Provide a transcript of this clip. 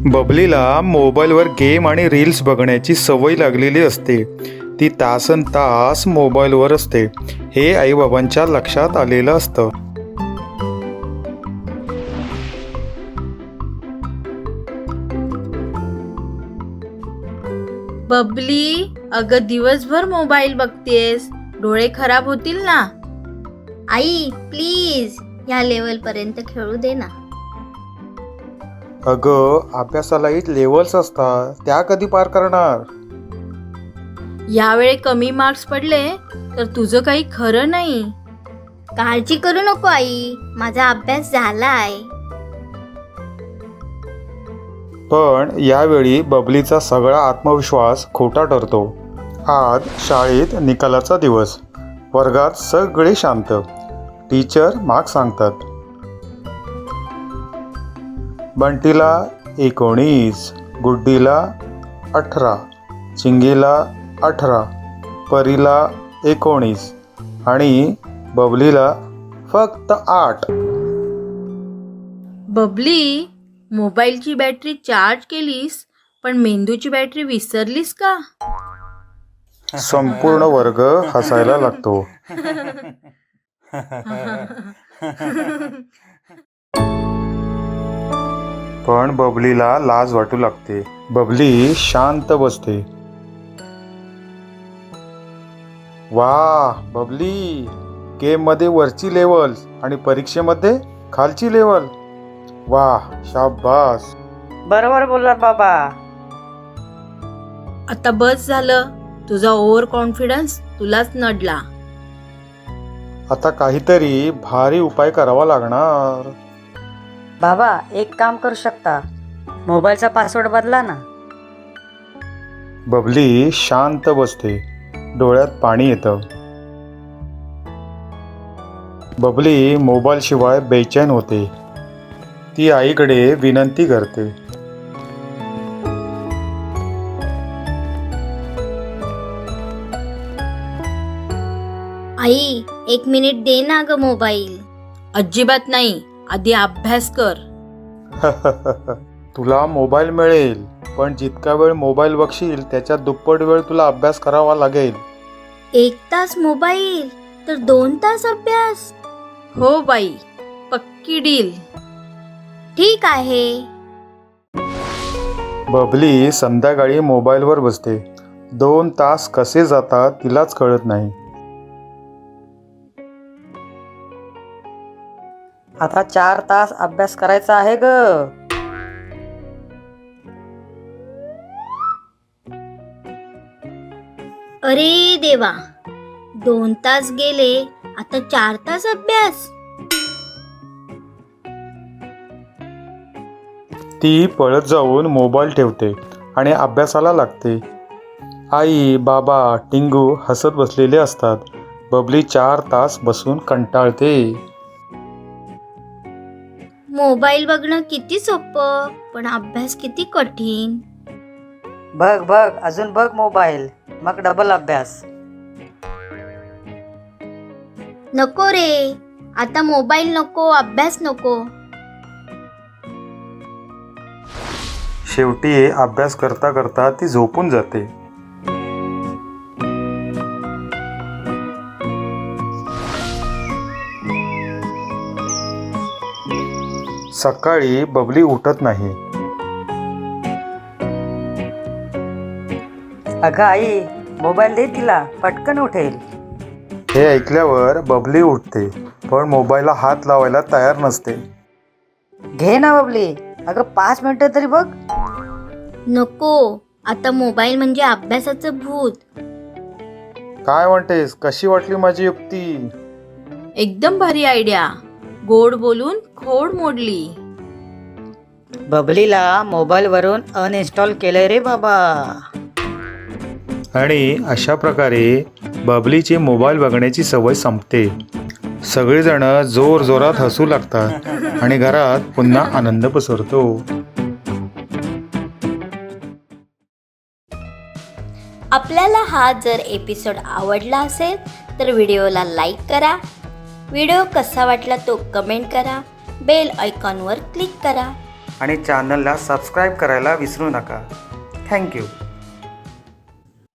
बबलीला मोबाईलवर गेम आणि रील्स बघण्याची सवय लागलेली असते. ती तासन तास मोबाईलवर असते. हे आईबाबांच्या लक्षात आलेलं असतं. बबली, अगं दिवसभर मोबाईल बघतेस, डोळे खराब होतील ना. आई प्लीज ह्या लेवल पर्यंत खेळू दे ना. अगं अभ्यासालाही लेवल्स असतात, त्या कधी पार करणार? यावेळी कमी मार्क्स पडले तर तुझं काही खरं नाही. काळजी करू नको आई, माझा अभ्यास झालाय. पण यावेळी बबलीचा सगळा आत्मविश्वास खोटा ठरतो. आज शाळेत निकालाचा दिवस. वर्गात सगळे शांत. टीचर मार्क्स सांगतात. बंटीला 19, गुड्डीला 18, चिंगीला 18, परीला 19 आणि बबलीला फक्त 8. बबली, मोबाईलची बॅटरी चार्ज केलीस पण मेंदूची बॅटरी विसरलीस का? संपूर्ण वर्ग हसायला लागतो. पण बबलीला लाज वाटू लागते. बबली शांत बसते. वा बबली, गेम मध्ये वरची लेवल आणि परीक्षेमध्ये खालची लेवल. वा शाबास. बरोबर बोललात बाबा. आता बस झालं. तुझा ओव्हर कॉन्फिडन्स तुलाच नडला. आता काहीतरी भारी उपाय करावा लागणार. बाबा, एक काम करू शकता, मोबाईलचा पासवर्ड बदला ना. बबली शांत बसते. डोळ्यात पाणी येतं. बबली मोबाईल शिवाय बेचैन होते. ती आईकडे विनंती करते. आई 1 मिनिट दे ना ग मोबाईल. अजिबात नाही, आधी अभ्यास कर. तुला मोबाईल मिळेल, पण जितका वेळ मोबाईल बघशील त्याच्या दुप्पट वेळ तुला अभ्यास करावा लागेल. 1 तास मोबाईल तर 2 तास अभ्यास. हो बाई, पक्की डील. ठीक आहे. बबली संध्याकाळी मोबाईलवर बसते. 2 तास कसे जातात तिलाच कळत नाही. आता 4 तास अभ्यास करायचा आहे ग. अरे देवा, 2 तास गेले, आता 4 तास अभ्यास. ती पळत जाऊन मोबाईल ठेवते आणि अभ्यासाला लागते. आई बाबा टिंगू हसत बसलेले असतात. बबली 4 तास बसून कंटाळते. मोबाईल बघणं किती सोपं, पण अभ्यास किती कठीण. बघ बघ, अजून बघ मोबाईल, मग डबल अभ्यास. नको रे, आता मोबाईल नको, अभ्यास नको. शेवटी अभ्यास करता करता ती झोपून जाते. सकाळी बबली उठत नाही. अगं आई, मोबाईल दे तिला, पटकन उठेल. हे ऐकल्यावर बबली उठते, पण मोबाईलला हात लावायला तयार नसते. घे ना बबली, अगं 5 मिनिटं तरी बघ. नको, आता मोबाईल म्हणजे अभ्यासाचं भूत. काय म्हणतेस? कशी वाटली माझी युक्ती? एकदम भारी आयडिया. गोड बोलून खोड मोडली. बबलीला मोबाईलवरून अनइन्स्टॉल केलंय रे बाबा. आणि अशा प्रकारे बबलीची मोबाईल बघण्याची सवय संपते. सगळेजण जोर जोरात हसू लागतात आणि घरात पुन्हा आनंद पसरतो. आपल्याला हा जर एपिसोड आवडला असेल तर व्हिडिओला लाईक करा. व्हिडिओ कसा वाटला तो कमेंट करा. बेल आयकॉनवर क्लिक करा. आणि चॅनलला सबस्क्राईब करायला विसरू नका. थँक्यू.